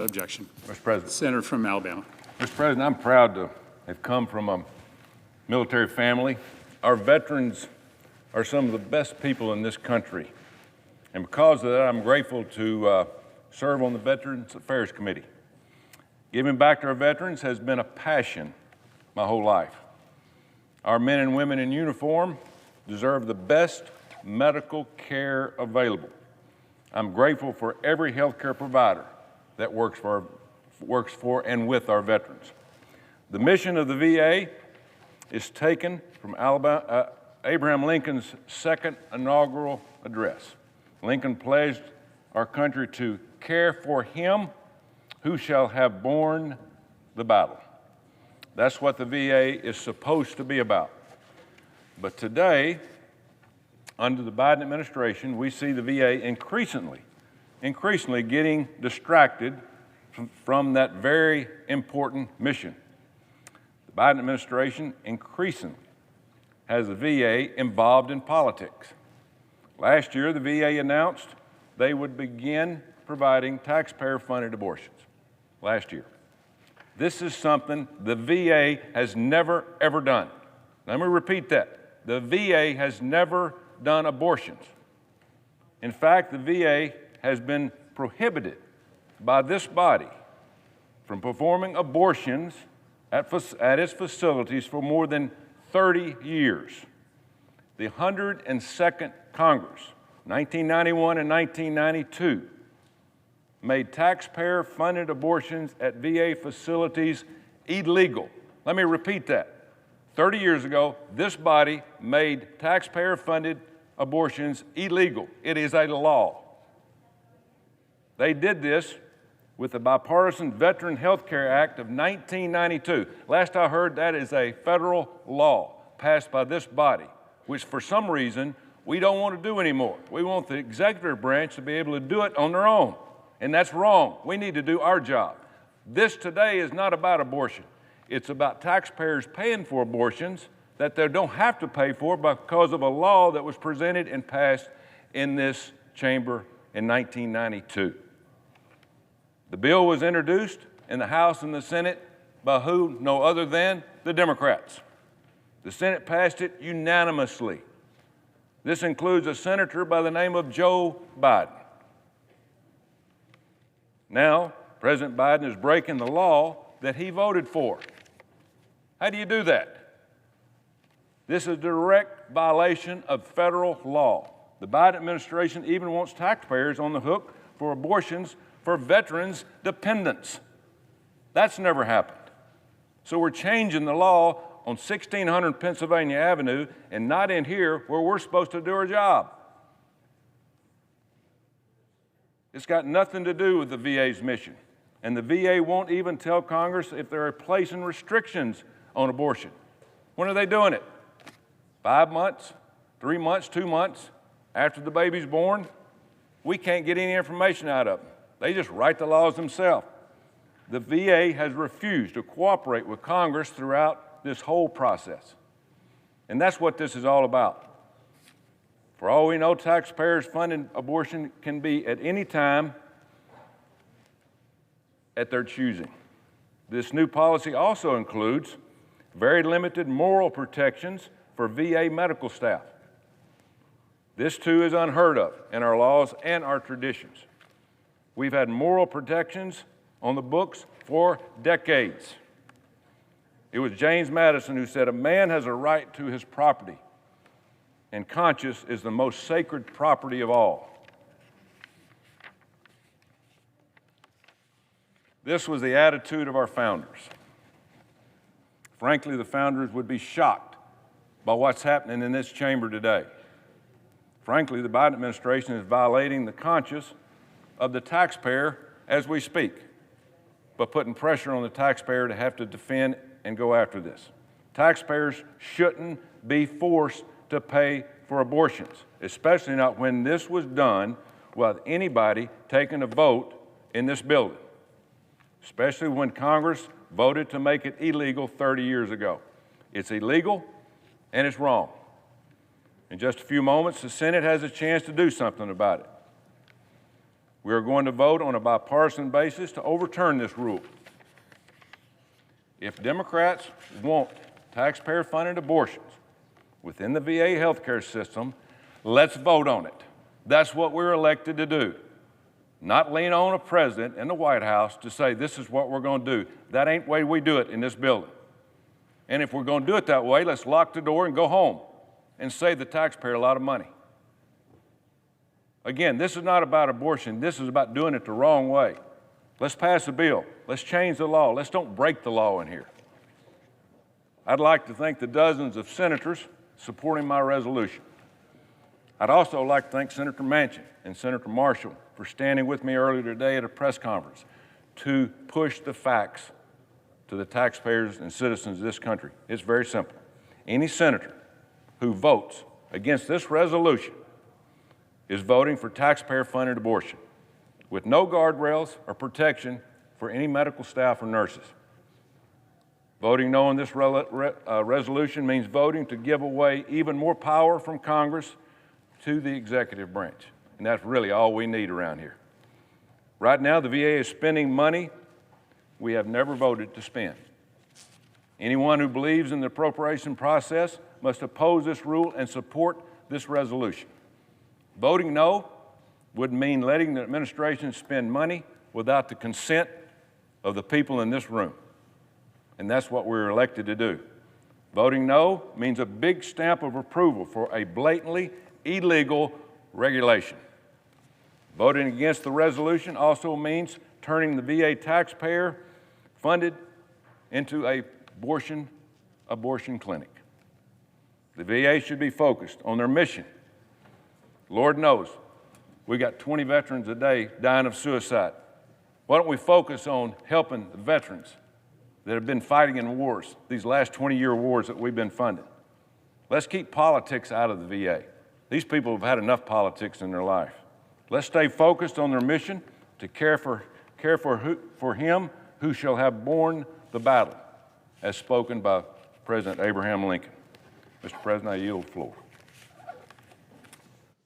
Objection. Mr. President. Senator from Alabama. Mr. President, I'm proud to have come from a military family. Our veterans are some of the best people in this country. And because of that, I'm grateful to serve on the Veterans Affairs Committee. Giving back to our veterans has been a passion my whole life. Our men and women in uniform deserve the best medical care available. I'm grateful for every healthcare provider that works for and with our veterans. The mission of the VA is taken from Abraham Lincoln's second inaugural address. Lincoln pledged our country to care for him who shall have borne the battle. That's what the VA is supposed to be about. But today, under the Biden administration, we see the VA increasingly getting distracted from that very important mission. The Biden administration increasingly has the VA involved in politics. Last year, the VA announced they would begin providing taxpayer-funded abortions. Last year. This is something the VA has never, ever done. Let me repeat that. The VA has never done abortions. In fact, the VA has been prohibited by this body from performing abortions at its facilities for more than 30 years. The 102nd Congress, 1991 and 1992, made taxpayer-funded abortions at VA facilities illegal. Let me repeat that. 30 years ago, this body made taxpayer-funded abortions illegal. It is a law. They did this with the Bipartisan Veteran Health Care Act of 1992. Last I heard, that is a federal law passed by this body, which for some reason we don't want to do anymore. We want the executive branch to be able to do it on their own. And that's wrong. We need to do our job. This today is not about abortion. It's about taxpayers paying for abortions that they don't have to pay for because of a law that was presented and passed in this chamber in 1992. The bill was introduced in the House and the Senate by who? No other than the Democrats. The Senate passed it unanimously. This includes a senator by the name of Joe Biden. Now, President Biden is breaking the law that he voted for. How do you do that? This is a direct violation of federal law. The Biden administration even wants taxpayers on the hook for abortions for veterans' dependents. That's never happened. So we're changing the law on 1600 Pennsylvania Avenue and not in here where we're supposed to do our job. It's got nothing to do with the VA's mission. And the VA won't even tell Congress if they're placing restrictions on abortion. When are they doing it? 5 months, 3 months, 2 months after the baby's born? We can't get any information out of them. They just write the laws themselves. The VA has refused to cooperate with Congress throughout this whole process. And that's what this is all about. For all we know, taxpayers funding abortion can be at any time at their choosing. This new policy also includes very limited moral protections for VA medical staff. This too is unheard of in our laws and our traditions. We've had moral protections on the books for decades. It was James Madison who said, "A man has a right to his property, and conscience is the most sacred property of all." This was the attitude of our founders. Frankly, the founders would be shocked by what's happening in this chamber today. Frankly, the Biden administration is violating the conscience of the taxpayer as we speak, but putting pressure on the taxpayer to have to defend and go after this. Taxpayers shouldn't be forced to pay for abortions, especially not when this was done without anybody taking a vote in this building, especially when Congress voted to make it illegal 30 years ago. It's illegal and it's wrong. In just a few moments, the Senate has a chance to do something about it. We are going to vote on a bipartisan basis to overturn this rule. If Democrats want taxpayer-funded abortions within the VA healthcare system, let's vote on it. That's what we're elected to do. Not lean on a president in the White House to say this is what we're going to do. That ain't the way we do it in this building. And if we're going to do it that way, let's lock the door and go home and save the taxpayer a lot of money. Again, this is not about abortion. This is about doing it the wrong way. Let's pass a bill. Let's change the law. Let's don't break the law in here. I'd like to thank the dozens of senators supporting my resolution. I'd also like to thank Senator Manchin and Senator Marshall for standing with me earlier today at a press conference to push the facts to the taxpayers and citizens of this country. It's very simple. Any senator who votes against this resolution is voting for taxpayer-funded abortion with no guardrails or protection for any medical staff or nurses. Voting no on this resolution means voting to give away even more power from Congress to the executive branch. And that's really all we need around here. Right now, the VA is spending money we have never voted to spend. Anyone who believes in the appropriation process must oppose this rule and support this resolution. Voting no would mean letting the administration spend money without the consent of the people in this room. And that's what we're elected to do. Voting no means a big stamp of approval for a blatantly illegal regulation. Voting against the resolution also means turning the VA taxpayer funded into an abortion clinic. The VA should be focused on their mission. Lord knows, we got 20 veterans a day dying of suicide. Why don't we focus on helping the veterans that have been fighting in wars, these last 20-year wars that we've been funding? Let's keep politics out of the VA. These people have had enough politics in their life. Let's stay focused on their mission to care for him who shall have borne the battle, as spoken by President Abraham Lincoln. Mr. President, I yield the floor.